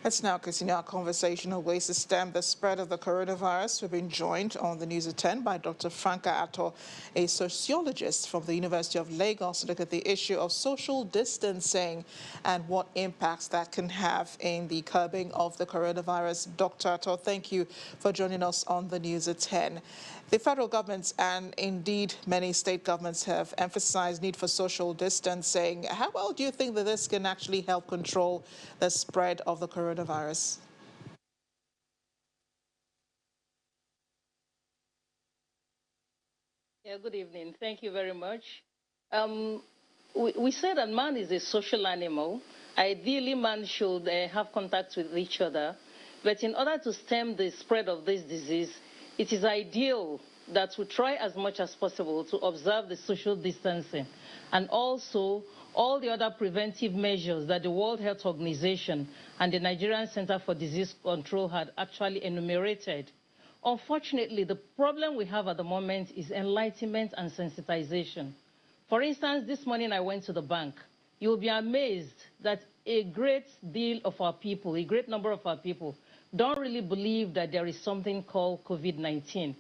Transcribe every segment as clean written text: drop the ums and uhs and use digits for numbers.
Let's now continue our conversation on ways to stem the spread of the coronavirus. We've been joined on the News at 10 by Dr. Franca Atto, a sociologist from the University of Lagos, to look at the issue of social distancing and what impacts that can have in the curbing of the coronavirus. Dr. Atto, thank you for joining us on the News at 10. The federal government and indeed many state governments have emphasized need for social distancing. How well do you think that this can actually help control the spread of the coronavirus? Yeah, good evening. Thank you very much. Um, we say that man is a social animal. Ideally, man should have contact with each other. But in order to stem the spread of this disease, it is ideal that we try as much as possible to observe the social distancing and also all the other preventive measures that the World Health Organization and the Nigerian Center for Disease Control had actually enumerated. Unfortunately, the problem we have at the moment is enlightenment and sensitization. For instance, this morning I went to the bank. You'll be amazed that a great deal of our people, a great number of our people, don't really believe that there is something called COVID-19.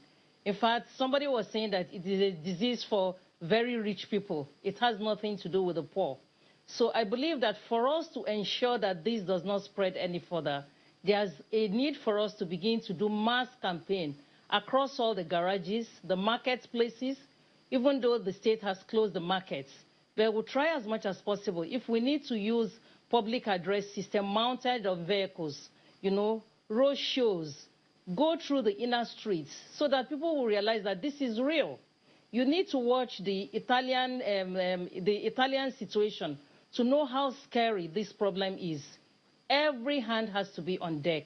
In fact, somebody was saying that it is a disease for very rich people. It has nothing to do with the poor. So I believe that for us to ensure that this does not spread any further, there's a need for us to begin to do mass campaign across all the garages, the marketplaces, even though the state has closed the markets. But we'll try as much as possible. If we need to use public address system mounted on vehicles, road shows, go through the inner streets so that people will realize that this is real. You need to watch the Italian situation to know how scary this problem is. Every hand has to be on deck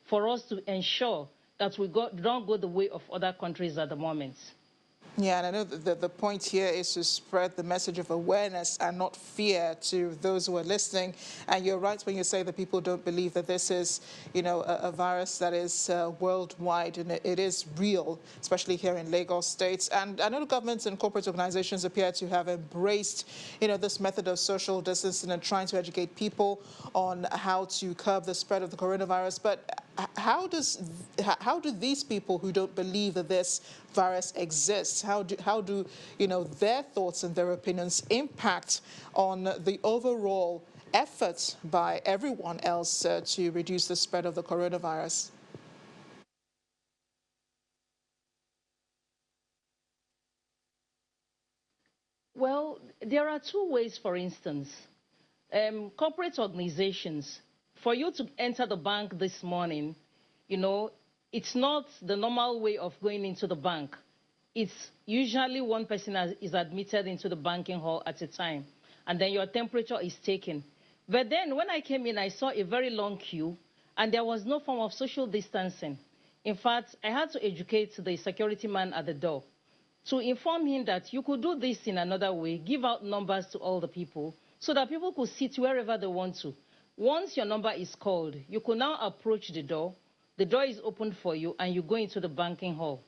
for us to ensure that we don't go the way of other countries at the moment. Yeah, and I know that the point here is to spread the message of awareness and not fear to those who are listening. And you're right when you say that people don't believe that this is, a virus that is worldwide, and it is real, especially here in Lagos State. And I know the governments and corporate organizations appear to have embraced, this method of social distancing and trying to educate people on how to curb the spread of the coronavirus. But how do these people who don't believe that this virus exists, how do their thoughts and their opinions impact on the overall efforts by everyone else to reduce the spread of the coronavirus? Well, there are two ways, for instance. Corporate organizations, for you to enter the bank this morning, it's not the normal way of going into the bank. It's usually one person is admitted into the banking hall at a time, and then your temperature is taken. But then when I came in, I saw a very long queue, and there was no form of social distancing. In fact, I had to educate the security man at the door to inform him that you could do this in another way, give out numbers to all the people so that people could sit wherever they want to. Once your number is called, you could now approach the door. The door is open for you, and you go into the banking hall.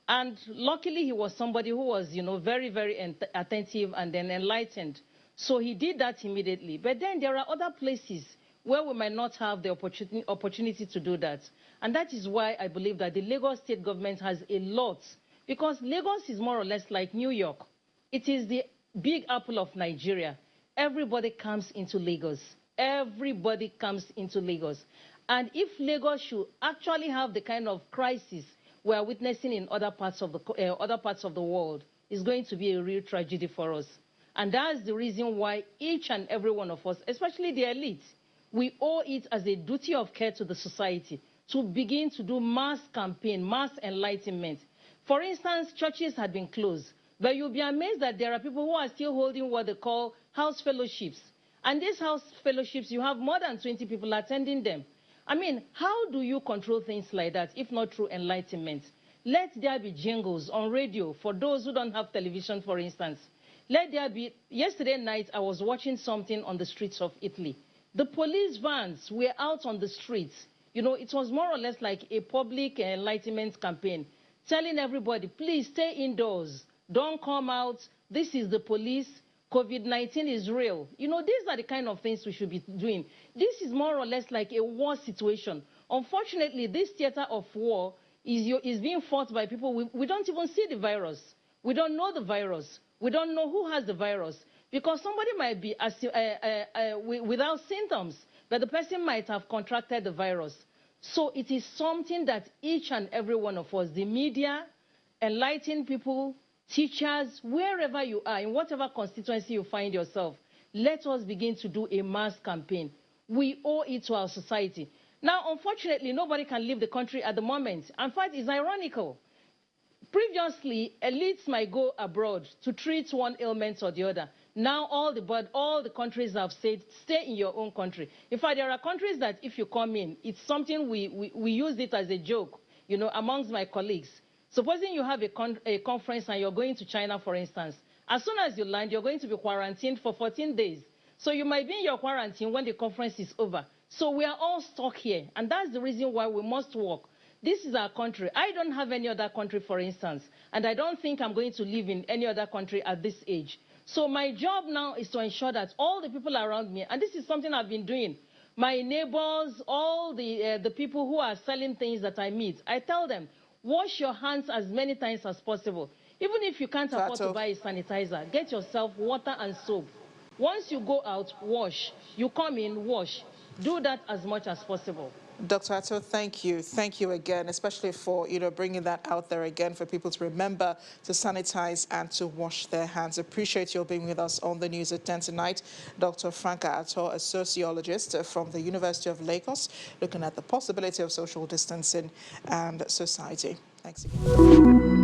And luckily, he was somebody who was, very, very attentive and then enlightened. So he did that immediately. But then there are other places where we might not have the opportunity to do that. And that is why I believe that the Lagos state government has a lot, because Lagos is more or less like New York. It is the big apple of Nigeria. Everybody comes into Lagos. Everybody comes into Lagos. And if Lagos should actually have the kind of crisis we are witnessing in other parts of the world, it's going to be a real tragedy for us. And that's the reason why each and every one of us, especially the elite, we owe it as a duty of care to the society to begin to do mass campaign, mass enlightenment. For instance, churches had been closed, but you'll be amazed that there are people who are still holding what they call house fellowships. And these house fellowships, you have more than 20 people attending them. I mean, how do you control things like that if not through enlightenment? Let there be jingles on radio for those who don't have television, for instance. Let there be, yesterday night I was watching something on the streets of Italy. The police vans were out on the streets. It was more or less like a public enlightenment campaign, telling everybody, please stay indoors, don't come out, this is the police, COVID-19 is real. You know, these are the kind of things we should be doing. This is more or less like a war situation. Unfortunately, this theater of war is being fought by people. We don't even see the virus. We don't know the virus. We don't know who has the virus. Because somebody might be without symptoms, but the person might have contracted the virus. So it is something that each and every one of us, the media, enlightened people, teachers, wherever you are, in whatever constituency you find yourself, let us begin to do a mass campaign. We owe it to our society. Now, unfortunately, nobody can leave the country at the moment. In fact, it's ironical. Previously, elites might go abroad to treat one ailment or the other. Now, all the countries have said, stay in your own country. In fact, there are countries that if you come in, it's something we use it as a joke, you know, amongst my colleagues. Supposing you have a conference and you're going to China, for instance, as soon as you land, you're going to be quarantined for 14 days. So you might be in your quarantine when the conference is over. So we are all stuck here, and that's the reason why we must work. This is our country. I don't have any other country, for instance, and I don't think I'm going to live in any other country at this age. So my job now is to ensure that all the people around me, and this is something I've been doing, my neighbors, all the people who are selling things that I meet, I tell them, wash your hands as many times as possible. Even if you can't afford to buy a sanitizer, get yourself water and soap. Once you go out, wash. You come in, wash. Do that as much as possible. Dr. Atto, thank you. Thank you again, especially for, bringing that out there again for people to remember to sanitize and to wash their hands. Appreciate your being with us on the news at 10 tonight. Dr. Franca Atto, a sociologist from the University of Lagos, looking at the possibility of social distancing and society. Thanks again.